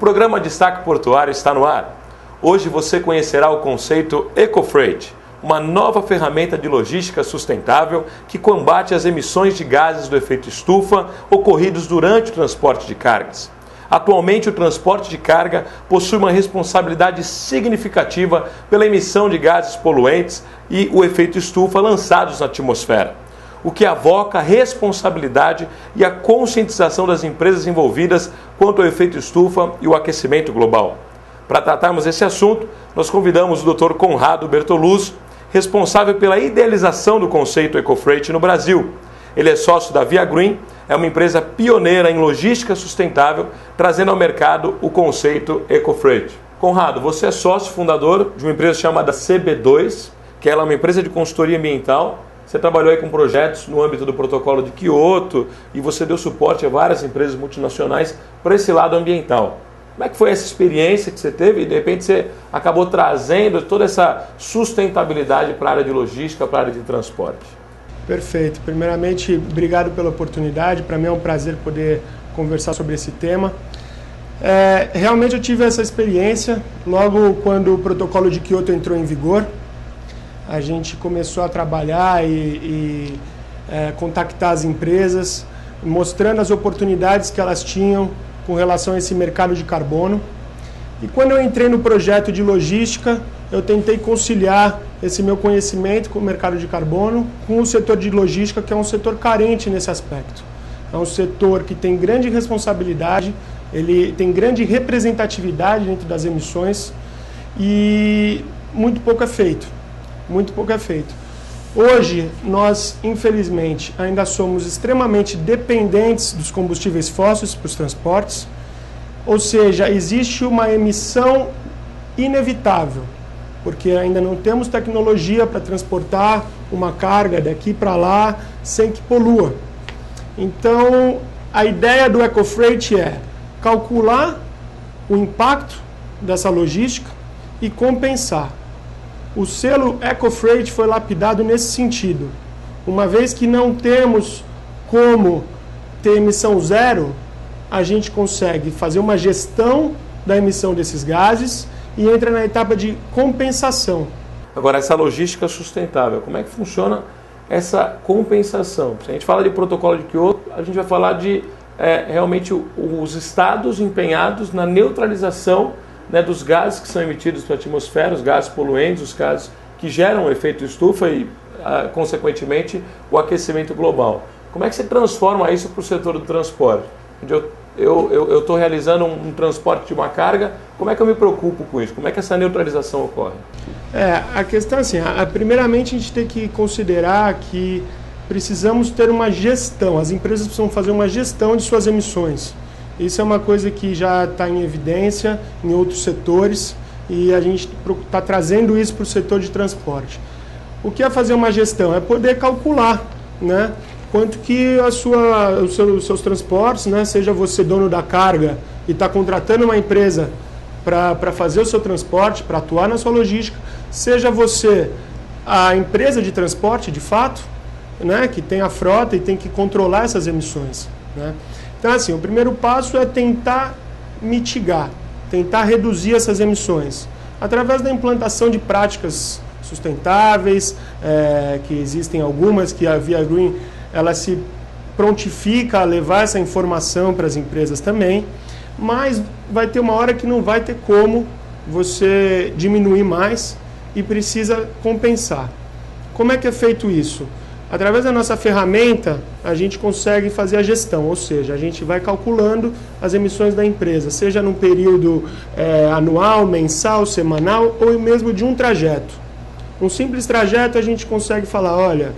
programa Destaque Portuário está no ar. Hoje você conhecerá o conceito EcoFreight, uma nova ferramenta de logística sustentável que combate as emissões de gases do efeito estufa ocorridos durante o transporte de cargas. Atualmente, o transporte de carga possui uma responsabilidade significativa pela emissão de gases poluentes e o efeito estufa lançados na atmosfera, o que avoca a responsabilidade e a conscientização das empresas envolvidas quanto ao efeito estufa e o aquecimento global. Para tratarmos desse assunto, nós convidamos o Dr. Conrado Bertoluzzi, responsável pela idealização do conceito EcoFreight no Brasil. Ele é sócio da Via Green, é uma empresa pioneira em logística sustentável, trazendo ao mercado o conceito EcoFreight. Conrado, você é sócio fundador de uma empresa chamada CB2, que ela é uma empresa de consultoria ambiental. Você trabalhou aí com projetos no âmbito do protocolo de Kyoto e você deu suporte a várias empresas multinacionais para esse lado ambiental. Como é que foi essa experiência que você teve e de repente você acabou trazendo toda essa sustentabilidade para a área de logística, para a área de transporte? Perfeito. Primeiramente, obrigado pela oportunidade. Para mim é um prazer poder conversar sobre esse tema. Realmente eu tive essa experiência logo quando o protocolo de Kyoto entrou em vigor. A gente começou a trabalhar e contactar as empresas, mostrando as oportunidades que elas tinham com relação a esse mercado de carbono. E quando eu entrei no projeto de logística, eu tentei conciliar esse meu conhecimento com o mercado de carbono com o setor de logística, que é um setor carente nesse aspecto. É um setor que tem grande responsabilidade, ele tem grande representatividade dentro das emissões e muito pouco é feito. Muito pouco é feito. Hoje, nós, infelizmente, ainda somos extremamente dependentes dos combustíveis fósseis para os transportes, ou seja, existe uma emissão inevitável, porque ainda não temos tecnologia para transportar uma carga daqui para lá sem que polua. Então, a ideia do EcoFreight é calcular o impacto dessa logística e compensar. O selo EcoFreight foi lapidado nesse sentido. Uma vez que não temos como ter emissão zero, a gente consegue fazer uma gestão da emissão desses gases e entra na etapa de compensação. Agora, essa logística sustentável, como é que funciona essa compensação? Se a gente fala de protocolo de Kyoto, a gente vai falar de realmente os estados empenhados na neutralização dos gases que são emitidos para a atmosfera, os gases poluentes, os gases que geram o efeito estufa e, consequentemente, o aquecimento global. Como é que você transforma isso para o setor do transporte? Eu estou realizando um transporte de uma carga, como é que eu me preocupo com isso? Como é que essa neutralização ocorre? A questão é assim, primeiramente a gente tem que considerar que precisamos ter uma gestão, as empresas precisam fazer uma gestão de suas emissões. Isso é uma coisa que já está em evidência em outros setores e a gente está trazendo isso para o setor de transporte. O que é fazer uma gestão? É poder calcular, né, quanto que os seus transportes, né, seja você dono da carga e está contratando uma empresa para fazer o seu transporte, para atuar na sua logística, seja você a empresa de transporte, de fato, né, que tem a frota e tem que controlar essas emissões, né? Então, assim, o primeiro passo é tentar mitigar, tentar reduzir essas emissões, através da implantação de práticas sustentáveis, que existem algumas, que a Via Green ela se prontifica a levar essa informação para as empresas também, mas vai ter uma hora que não vai ter como você diminuir mais e precisa compensar. Como é que é feito isso? Através da nossa ferramenta, a gente consegue fazer a gestão, ou seja, a gente vai calculando as emissões da empresa, seja num período anual, mensal, semanal ou mesmo de um trajeto. Um simples trajeto a gente consegue falar, olha,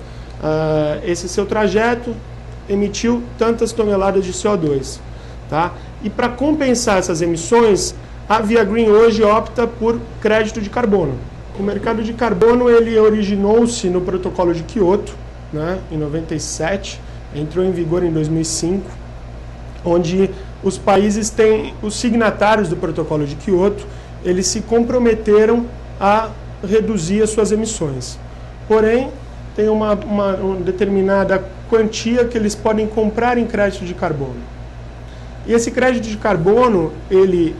esse seu trajeto emitiu tantas toneladas de CO2. Tá? E para compensar essas emissões, a Via Green hoje opta por crédito de carbono. O mercado de carbono ele originou-se no protocolo de Kyoto, né, em 97, entrou em vigor em 2005, onde os países os signatários do protocolo de Kyoto, eles se comprometeram a reduzir as suas emissões. Porém, tem uma determinada quantia que eles podem comprar em crédito de carbono. E esse crédito de carbono, ele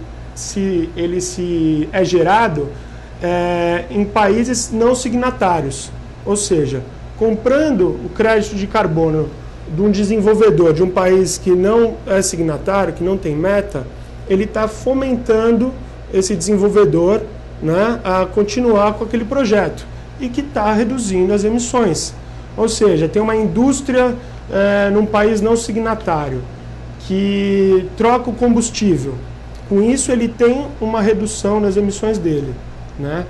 é gerado em países não signatários, ou seja, comprando o crédito de carbono de um desenvolvedor de um país que não é signatário, que não tem meta, ele está fomentando esse desenvolvedor, né, a continuar com aquele projeto e que está reduzindo as emissões. Ou seja, tem uma indústria num país não signatário que troca o combustível. Com isso, ele tem uma redução nas emissões dele, né?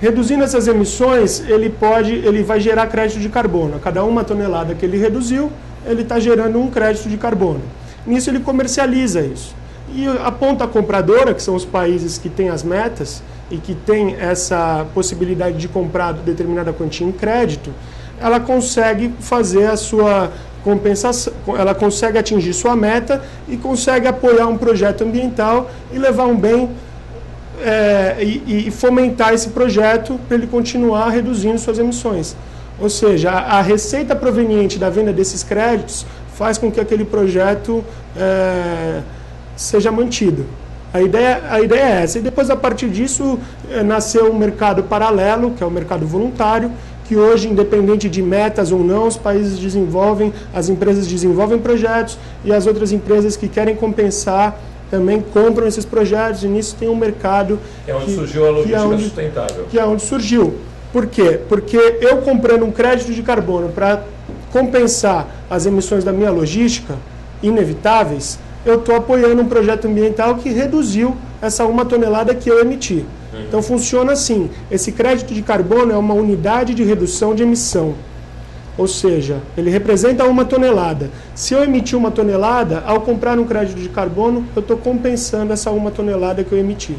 Reduzindo essas emissões, ele vai gerar crédito de carbono. A cada 1 tonelada que ele reduziu, ele está gerando um crédito de carbono. Nisso, ele comercializa isso. E a ponta compradora, que são os países que têm as metas e que têm essa possibilidade de comprar determinada quantia em crédito, ela consegue fazer a sua compensação, ela consegue atingir sua meta e consegue apoiar um projeto ambiental e levar um bem e fomentar esse projeto para ele continuar reduzindo suas emissões. Ou seja, a receita proveniente da venda desses créditos faz com que aquele projeto seja mantido. A ideia é essa. E depois, a partir disso, nasceu um mercado paralelo, que é o mercado voluntário, que hoje, independente de metas ou não, os países desenvolvem, as empresas desenvolvem projetos e as outras empresas que querem compensar também compram esses projetos, e nisso tem um mercado... Que é onde surgiu a logística sustentável. Que é onde surgiu. Por quê? Porque eu comprando um crédito de carbono para compensar as emissões da minha logística inevitáveis, eu estou apoiando um projeto ambiental que reduziu essa 1 tonelada que eu emiti. Então funciona assim, esse crédito de carbono é uma unidade de redução de emissão. Ou seja, ele representa 1 tonelada. Se eu emitir 1 tonelada, ao comprar um crédito de carbono, eu estou compensando essa 1 tonelada que eu emiti.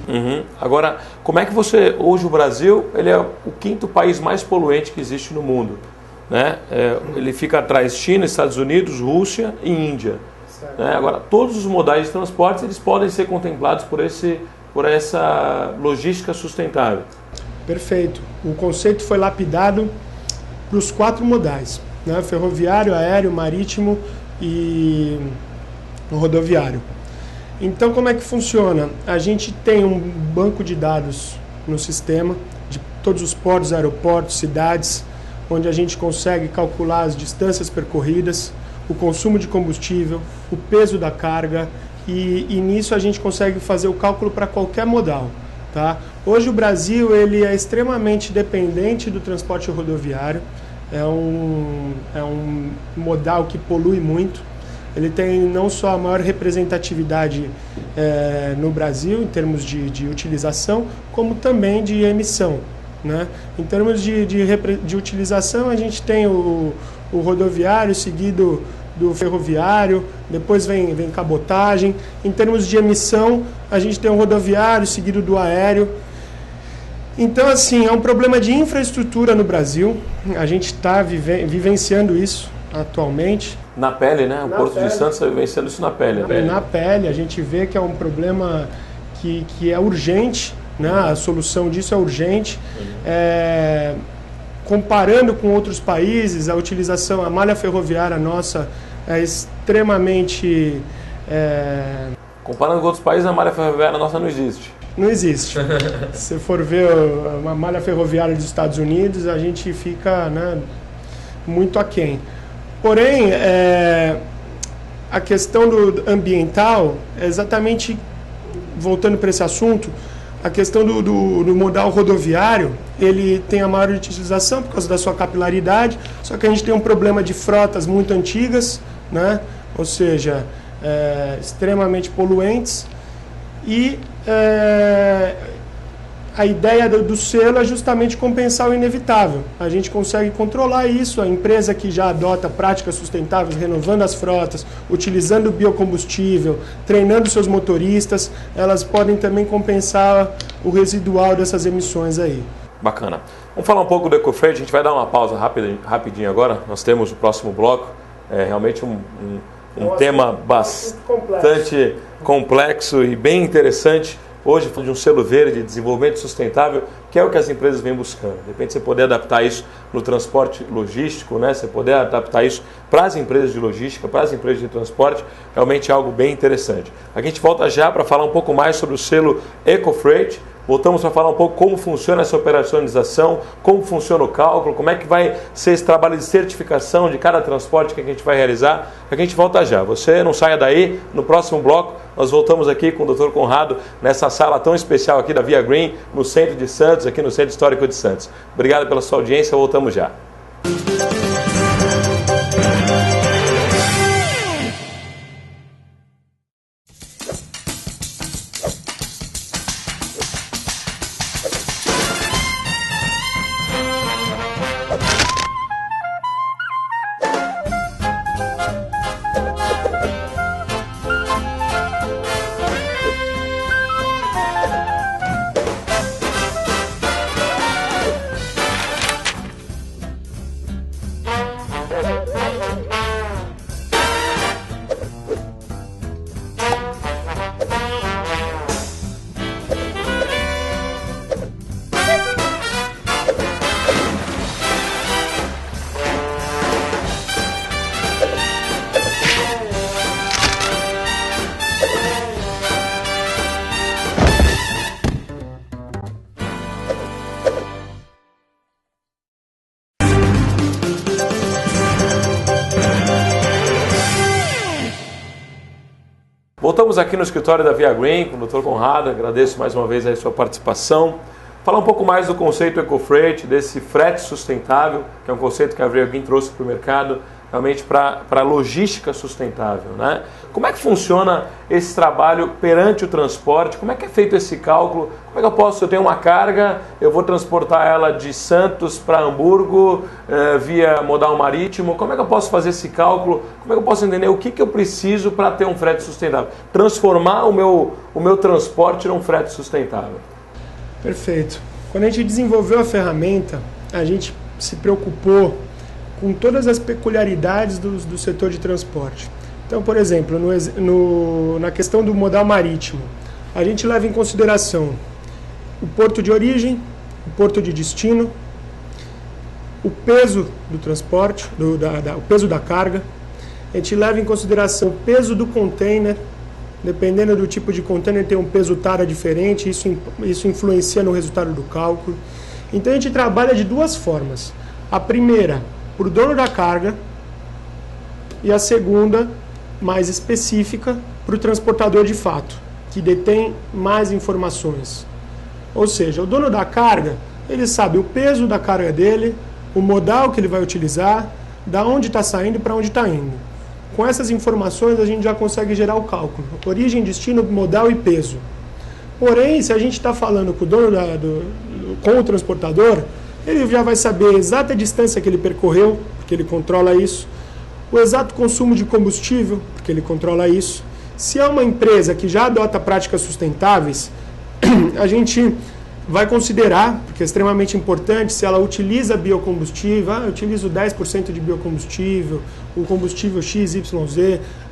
Agora, como é que hoje o Brasil, ele é o 5º país mais poluente que existe no mundo, né? Ele fica atrás China, Estados Unidos, Rússia e Índia. Né? Agora, todos os modais de transportes, eles podem ser contemplados por essa logística sustentável. Perfeito. O conceito foi lapidado para os 4 modais, né? Ferroviário, aéreo, marítimo e rodoviário. Então, como é que funciona? A gente tem um banco de dados no sistema, de todos os portos, aeroportos, cidades, onde a gente consegue calcular as distâncias percorridas, o consumo de combustível, o peso da carga, e nisso a gente consegue fazer o cálculo para qualquer modal. Tá? Hoje o Brasil ele é extremamente dependente do transporte rodoviário, é um modal que polui muito, ele tem não só a maior representatividade no Brasil em termos de utilização, como também de emissão. Né? Em termos de utilização, a gente tem o rodoviário seguido do ferroviário, depois vem cabotagem. Em termos de emissão, a gente tem o rodoviário seguido do aéreo. Então, assim, é um problema de infraestrutura no Brasil. A gente está vivenciando isso atualmente. Na pele, né? O Porto de Santos está vivenciando isso na pele. Na pele, a gente vê que é um problema que é urgente, né? A solução disso é urgente. Comparando com outros países, a malha ferroviária nossa é extremamente... Comparando com outros países, a malha ferroviária nossa não existe. Não existe. Se for ver uma malha ferroviária dos Estados Unidos, a gente fica, né, muito aquém. Porém, a questão do ambiental, exatamente voltando para esse assunto, a questão do modal rodoviário, ele tem a maior utilização por causa da sua capilaridade, só que a gente tem um problema de frotas muito antigas, né? Ou seja, extremamente poluentes, e a ideia do selo é justamente compensar o inevitável. A gente consegue controlar isso, a empresa que já adota práticas sustentáveis, renovando as frotas, utilizando biocombustível, treinando seus motoristas, elas podem também compensar o residual dessas emissões aí. Bacana. Vamos falar um pouco do EcoFreight, a gente vai dar uma pausa rapidinho agora, nós temos o próximo bloco, realmente um tema bastante complexo e bem interessante. Hoje, falando de um selo verde, de desenvolvimento sustentável, que é o que as empresas vêm buscando. De repente você poder adaptar isso no transporte logístico, né? Você poder adaptar isso para as empresas de logística, para as empresas de transporte, realmente é algo bem interessante. A gente volta já para falar um pouco mais sobre o selo EcoFreight. Voltamos para falar um pouco como funciona essa operacionalização, como funciona o cálculo, como é que vai ser esse trabalho de certificação de cada transporte que a gente vai realizar. A gente volta já. Você não saia daí. No próximo bloco, nós voltamos aqui com o Dr. Conrado nessa sala tão especial aqui da Via Green, no centro de Santos, aqui no Centro Histórico de Santos. Obrigado pela sua audiência. Voltamos já. Voltamos aqui no escritório da Via Green com o Dr. Conrado, agradeço mais uma vez a sua participação. Falar um pouco mais do conceito EcoFreight, desse frete sustentável, que é um conceito que a Via Green trouxe para o mercado, realmente para a logística sustentável, né? Como é que funciona esse trabalho perante o transporte? Como é que é feito esse cálculo? Como é que eu tenho uma carga, eu vou transportar ela de Santos para Hamburgo via modal marítimo, como é que eu posso fazer esse cálculo? Como é que eu posso entender o que eu preciso para ter um frete sustentável? Transformar o meu transporte num frete sustentável. Perfeito. Quando a gente desenvolveu a ferramenta, a gente se preocupou com todas as peculiaridades do setor de transporte. Então, por exemplo, na questão do modal marítimo, a gente leva em consideração o porto de origem, o porto de destino, o peso do transporte, o peso da carga. A gente leva em consideração o peso do container. Dependendo do tipo de container, tem um peso tara diferente, isso influencia no resultado do cálculo. Então, a gente trabalha de duas formas. A primeira, para o dono da carga, e a segunda, mais específica, para o transportador de fato, que detém mais informações. Ou seja, o dono da carga, ele sabe o peso da carga dele, o modal que ele vai utilizar, da onde está saindo e para onde está indo. Com essas informações, a gente já consegue gerar o cálculo. Origem, destino, modal e peso. Porém, se a gente está falando com o dono com o transportador, ele já vai saber a exata distância que ele percorreu, porque ele controla isso, o exato consumo de combustível, porque ele controla isso. Se é uma empresa que já adota práticas sustentáveis, a gente vai considerar, porque é extremamente importante, se ela utiliza biocombustível, eu utilizo 10% de biocombustível, o combustível XYZ,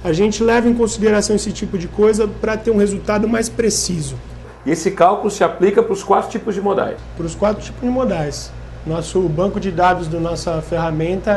a gente leva em consideração esse tipo de coisa para ter um resultado mais preciso. E esse cálculo se aplica para os 4 tipos de modais? Para os 4 tipos de modais. Nosso banco de dados da nossa ferramenta,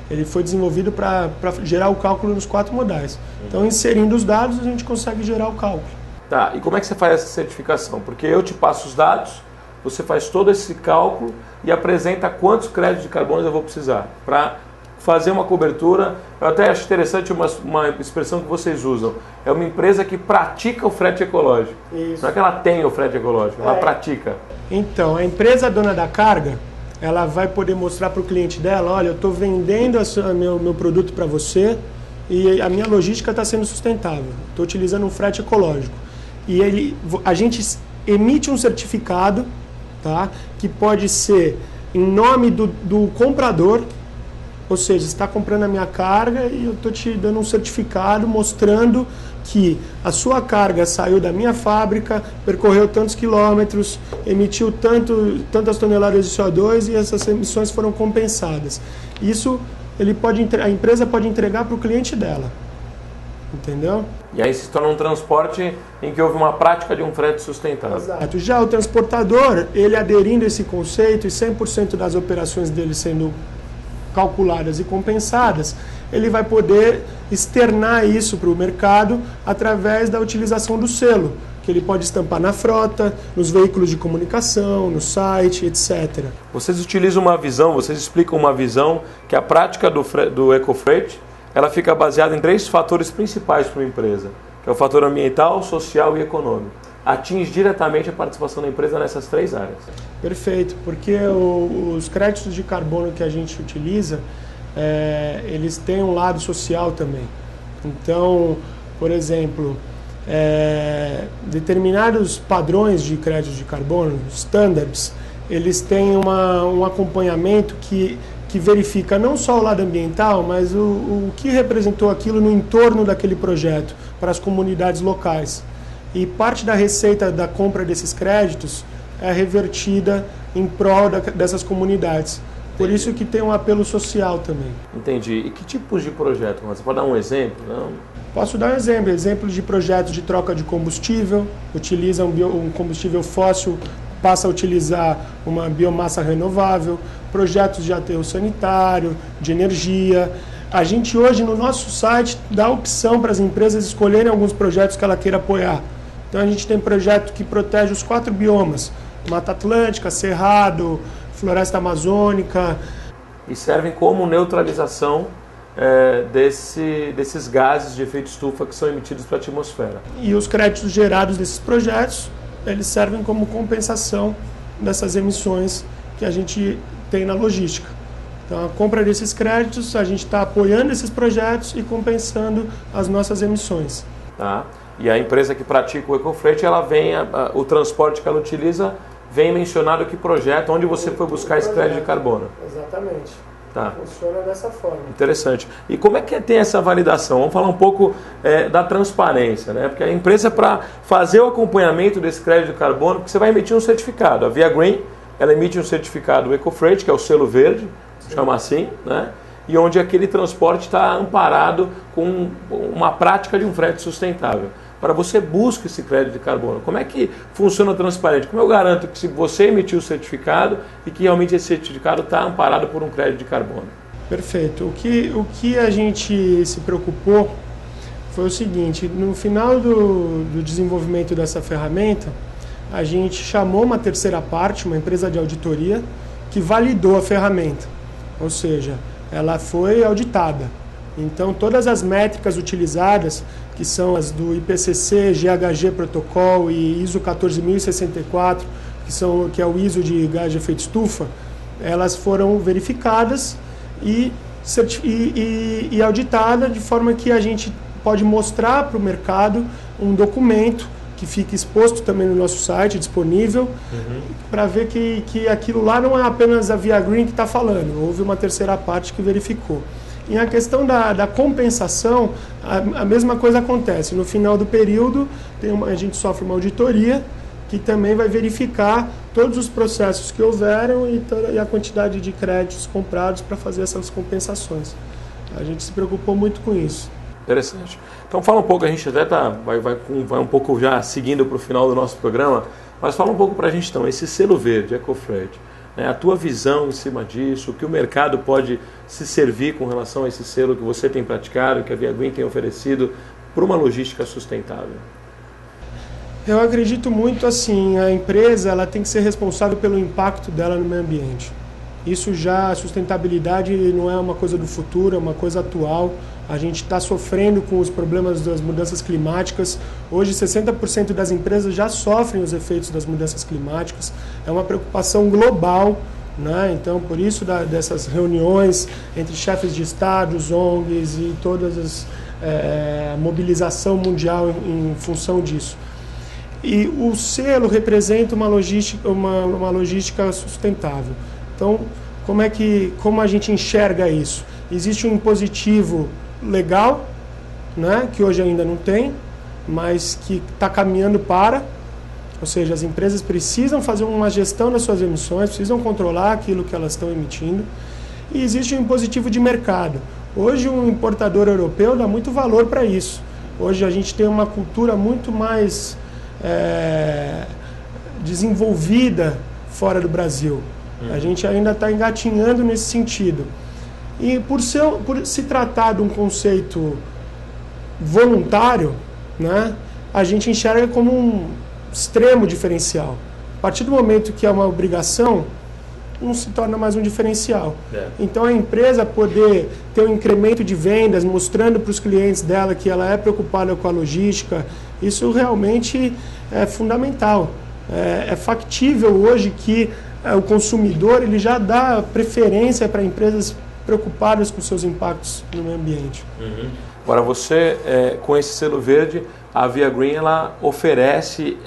ele foi desenvolvido para gerar o cálculo nos 4 modais. Então, inserindo os dados, a gente consegue gerar o cálculo. Tá, e como é que você faz essa certificação? Porque eu te passo os dados, você faz todo esse cálculo e apresenta quantos créditos de carbono eu vou precisar para fazer uma cobertura. Eu até acho interessante uma expressão que vocês usam. É uma empresa que pratica o frete ecológico. Isso. Não é que ela tem o frete ecológico, ela pratica. Então, a empresa dona da carga, ela vai poder mostrar para o cliente dela, olha, eu estou vendendo meu produto para você e a minha logística está sendo sustentável. Estou utilizando um frete ecológico. E a gente emite um certificado, tá, que pode ser em nome do comprador, ou seja, você está comprando a minha carga e eu estou te dando um certificado mostrando que a sua carga saiu da minha fábrica, percorreu tantos quilômetros, emitiu tantas toneladas de CO2 e essas emissões foram compensadas. Isso a empresa pode entregar para o cliente dela. Entendeu? E aí se torna um transporte em que houve uma prática de um frete sustentável. Exato. Já o transportador, ele aderindo a esse conceito e 100% das operações dele sendo calculadas e compensadas, ele vai poder externar isso para o mercado através da utilização do selo, que ele pode estampar na frota, nos veículos de comunicação, no site, etc. Vocês utilizam uma visão, vocês explicam uma visão que a prática do EcoFreight, ela fica baseada em 3 fatores principais para uma empresa, que é o fator ambiental, social e econômico. Atinge diretamente a participação da empresa nessas 3 áreas. Perfeito, porque os créditos de carbono que a gente utiliza, eles têm um lado social também. Então, por exemplo, determinados padrões de créditos de carbono, standards, eles têm um acompanhamento que verifica não só o lado ambiental, mas o que representou aquilo no entorno daquele projeto para as comunidades locais. E parte da receita da compra desses créditos é revertida em prol dessas comunidades. Por isso que tem um apelo social também. Entendi. E que tipos de projeto? Você pode dar um exemplo? Não? Posso dar um exemplo. Exemplo de projetos de troca de combustível, utiliza um combustível fóssil, passa a utilizar uma biomassa renovável, projetos de aterro sanitário, de energia. A gente hoje no nosso site dá a opção para as empresas escolherem alguns projetos que ela queira apoiar. Então a gente tem projeto que protege os 4 biomas, Mata Atlântica, Cerrado, Floresta Amazônica. E servem como neutralização desses gases de efeito estufa que são emitidos para a atmosfera. E os créditos gerados desses projetos, eles servem como compensação dessas emissões que a gente tem na logística. Então, a compra desses créditos, a gente está apoiando esses projetos e compensando as nossas emissões. Tá. E a empresa que pratica o EcoFreight, ela vem, o transporte que ela utiliza, vem mencionado que projeto, onde você foi buscar esse crédito de carbono. Exatamente. Tá. Funciona dessa forma. Interessante. E como é que tem essa validação? Vamos falar um pouco da transparência, né? Porque a empresa, para fazer o acompanhamento desse crédito de carbono, porque você vai emitir um certificado. A Via Green, ela emite um certificado EcoFreight, que é o selo verde, chama assim, né? E onde aquele transporte está amparado com uma prática de um frete sustentável. Para você busca esse crédito de carbono. Como é que funciona transparente? Como eu garanto que se você emitiu o certificado e que realmente esse certificado está amparado por um crédito de carbono? Perfeito. O que a gente se preocupou foi o seguinte: no final do desenvolvimento dessa ferramenta, a gente chamou uma terceira parte, uma empresa de auditoria, que validou a ferramenta. Ou seja, ela foi auditada. Então, todas as métricas utilizadas, que são as do IPCC, GHG Protocol e ISO 14064, que é o ISO de gás de efeito estufa, elas foram verificadas e auditadas de forma que a gente pode mostrar para o mercado um documento que fica exposto também no nosso site, disponível, para ver que aquilo lá não é apenas a Via Green que está falando, houve uma terceira parte que verificou. E a questão da compensação, a mesma coisa acontece. No final do período, a gente sofre uma auditoria que também vai verificar todos os processos que houveram e a quantidade de créditos comprados para fazer essas compensações. A gente se preocupou muito com isso. Interessante. Então fala um pouco, a gente até vai um pouco já seguindo para o final do nosso programa, mas fala um pouco para a gente então, esse selo verde, EcoFreight, né, a tua visão em cima disso, o que o mercado pode se servir com relação a esse selo que você tem praticado, que a Via Green tem oferecido para uma logística sustentável. Eu acredito muito assim, a empresa ela tem que ser responsável pelo impacto dela no meio ambiente. Isso já, a sustentabilidade não é uma coisa do futuro, é uma coisa atual. A gente está sofrendo com os problemas das mudanças climáticas. Hoje, 60% das empresas já sofrem os efeitos das mudanças climáticas. É uma preocupação global, né? Então, por isso dessas reuniões entre chefes de estados, ONGs e todas a mobilização mundial em função disso. E o selo representa uma logística sustentável. Então, como a gente enxerga isso? Existe um impositivo legal, né, que hoje ainda não tem, mas que está caminhando para, ou seja, as empresas precisam fazer uma gestão das suas emissões, precisam controlar aquilo que elas estão emitindo, e existe um impositivo de mercado. Hoje um importador europeu dá muito valor para isso. Hoje a gente tem uma cultura muito mais desenvolvida fora do Brasil. A gente ainda está engatinhando nesse sentido. E por se tratar de um conceito voluntário, né, a gente enxerga como um extremo diferencial. A partir do momento que é uma obrigação, não se torna mais um diferencial. Então a empresa poder ter um incremento de vendas, mostrando para os clientes dela que ela é preocupada com a logística, isso realmente é fundamental. É factível hoje que o consumidor ele já dá preferência para empresas preocupadas com seus impactos no meio ambiente. Agora você, com esse selo verde, a Via Green ela oferece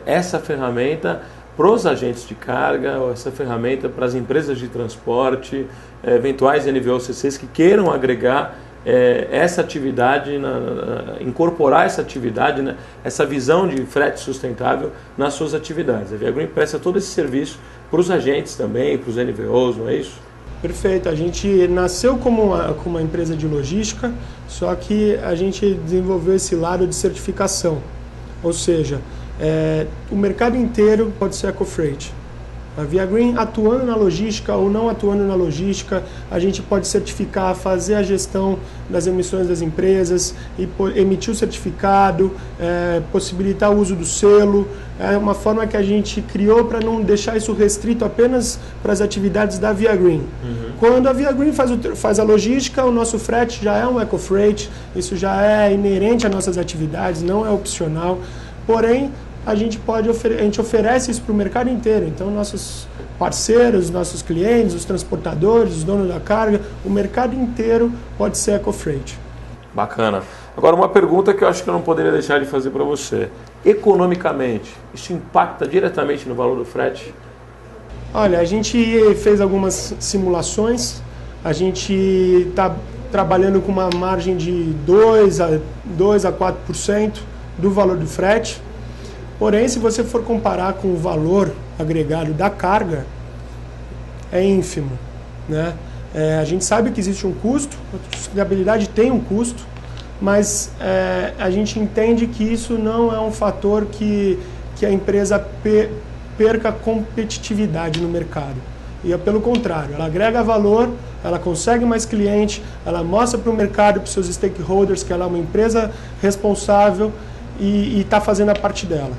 essa ferramenta para os agentes de carga, ou essa ferramenta para as empresas de transporte, eventuais NVOCCs que queiram agregar essa atividade, incorporar essa atividade, né, essa visão de frete sustentável nas suas atividades. A Via Green presta todo esse serviço para os agentes também, para os NVOs, não é isso? Perfeito. A gente nasceu como uma empresa de logística, só que a gente desenvolveu esse lado de certificação. Ou seja, o mercado inteiro pode ser EcoFreight. A Via Green, atuando na logística ou não atuando na logística, a gente pode certificar, fazer a gestão das emissões das empresas, e emitir o certificado, possibilitar o uso do selo. É uma forma que a gente criou para não deixar isso restrito apenas para as atividades da Via Green. Quando a Via Green faz a logística, o nosso frete já é um EcoFreight, isso já é inerente às nossas atividades, não é opcional. Porém, a gente oferece isso para o mercado inteiro. Então, nossos parceiros, nossos clientes, os transportadores, os donos da carga, o mercado inteiro pode ser EcoFreight. Bacana. Agora, uma pergunta que eu acho que eu não poderia deixar de fazer para você. Economicamente, isso impacta diretamente no valor do frete? Olha, a gente fez algumas simulações. A gente está trabalhando com uma margem de 2 a 4% do valor do frete. Porém, se você for comparar com o valor agregado da carga, é ínfimo, né? A gente sabe que existe um custo, a sustentabilidade tem um custo, mas a gente entende que isso não é um fator que a empresa perca competitividade no mercado. E pelo contrário, ela agrega valor, ela consegue mais cliente, ela mostra para o mercado, para os seus stakeholders, que ela é uma empresa responsável e está fazendo a parte dela.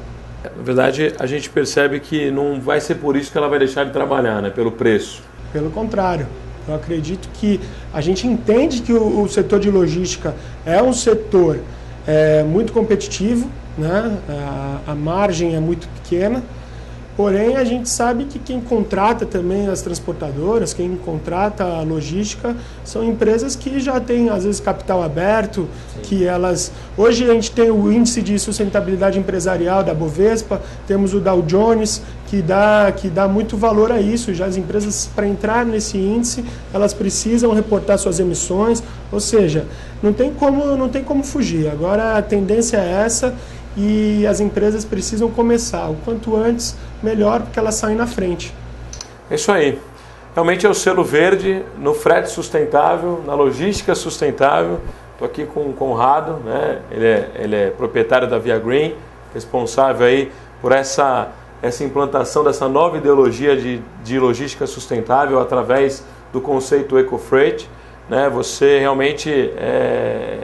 Na verdade, a gente percebe que não vai ser por isso que ela vai deixar de trabalhar, né? Pelo preço. Pelo contrário. Eu acredito que a gente entende que o setor de logística é um setor muito competitivo, né? A margem é muito pequena, porém a gente sabe que quem contrata também as transportadoras, quem contrata a logística, são empresas que já têm às vezes capital aberto, que elas... Hoje a gente tem o índice de sustentabilidade empresarial da Bovespa, temos o Dow Jones, que dá muito valor a isso. Já as empresas, para entrar nesse índice, elas precisam reportar suas emissões, ou seja, não tem como fugir. Agora a tendência é essa e as empresas precisam começar. O quanto antes, melhor, porque elas saem na frente. É isso aí. Realmente é o selo verde no frete sustentável, na logística sustentável. Estou aqui com o Conrado, né? Ele é proprietário da Via Green, responsável aí por essa implantação dessa nova ideologia de logística sustentável através do conceito EcoFreight, né? Você realmente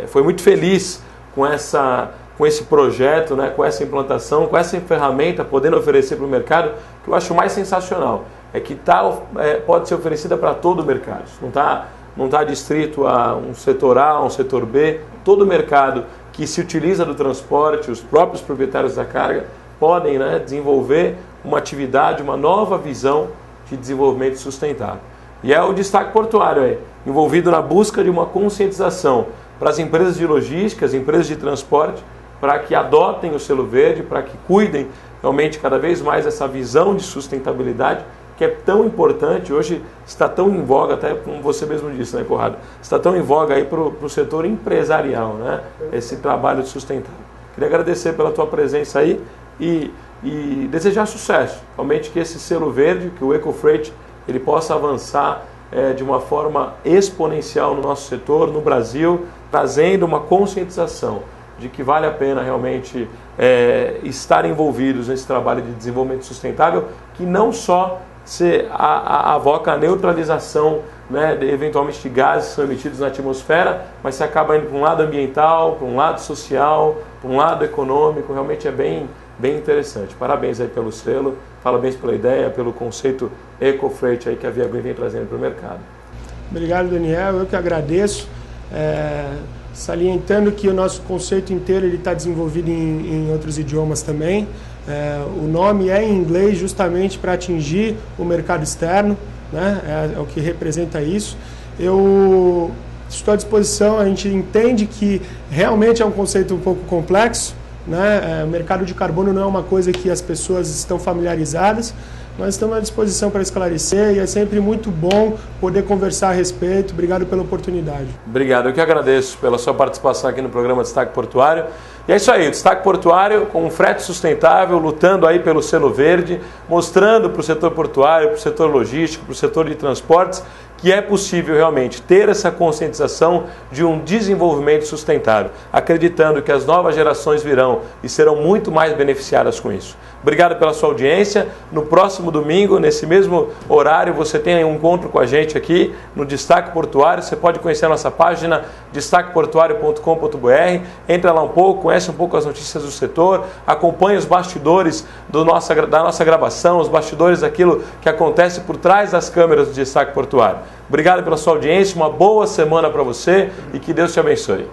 foi muito feliz com esse projeto, né? Com essa implantação, com essa ferramenta, podendo oferecer para o mercado. O que eu acho mais sensacional é que pode ser oferecida para todo o mercado. Não está distrito a um setor A, um setor B. Todo o mercado que se utiliza do transporte, os próprios proprietários da carga, podem, né, desenvolver uma atividade, uma nova visão de desenvolvimento sustentável. E é o destaque portuário envolvido na busca de uma conscientização para as empresas de logística, as empresas de transporte, para que adotem o selo verde, para que cuidem realmente cada vez mais dessa visão de sustentabilidade, que é tão importante, hoje está tão em voga, até como você mesmo disse, né, Conrado? Está tão em voga aí para o setor empresarial, né? Esse trabalho de sustentável. Queria agradecer pela tua presença aí e desejar sucesso. Realmente que esse selo verde, que o EcoFreight, ele possa avançar de uma forma exponencial no nosso setor, no Brasil, trazendo uma conscientização de que vale a pena realmente estar envolvidos nesse trabalho de desenvolvimento sustentável, que não só se avoca a neutralização, né, eventualmente de gases que são emitidos na atmosfera, mas se acaba indo para um lado ambiental, para um lado social, para um lado econômico. Realmente é bem interessante. Parabéns aí pelo selo, parabéns pela ideia, pelo conceito EcoFreight aí que a Via Green vem trazendo para o mercado. Obrigado, Daniel. Eu que agradeço. Salientando que o nosso conceito inteiro está desenvolvido em outros idiomas também. O nome é em inglês justamente para atingir o mercado externo, né? É o que representa isso. Eu estou à disposição, a gente entende que realmente é um conceito um pouco complexo, né? O mercado de carbono não é uma coisa que as pessoas estão familiarizadas. Nós estamos à disposição para esclarecer e é sempre muito bom poder conversar a respeito. Obrigado pela oportunidade. Obrigado, eu que agradeço pela sua participação aqui no programa Destaque Portuário. E é isso aí, o Destaque Portuário com um frete sustentável, lutando aí pelo selo verde, mostrando para o setor portuário, para o setor logístico, para o setor de transportes, que é possível realmente ter essa conscientização de um desenvolvimento sustentável, acreditando que as novas gerações virão e serão muito mais beneficiadas com isso. Obrigado pela sua audiência. No próximo domingo, nesse mesmo horário, você tem um encontro com a gente aqui no Destaque Portuário. Você pode conhecer a nossa página destaqueportuario.com.br. Entra lá um pouco, conhece um pouco as notícias do setor, acompanhe os bastidores da nossa gravação, os bastidores daquilo que acontece por trás das câmeras do Destaque Portuário. Obrigado pela sua audiência, uma boa semana para você e que Deus te abençoe.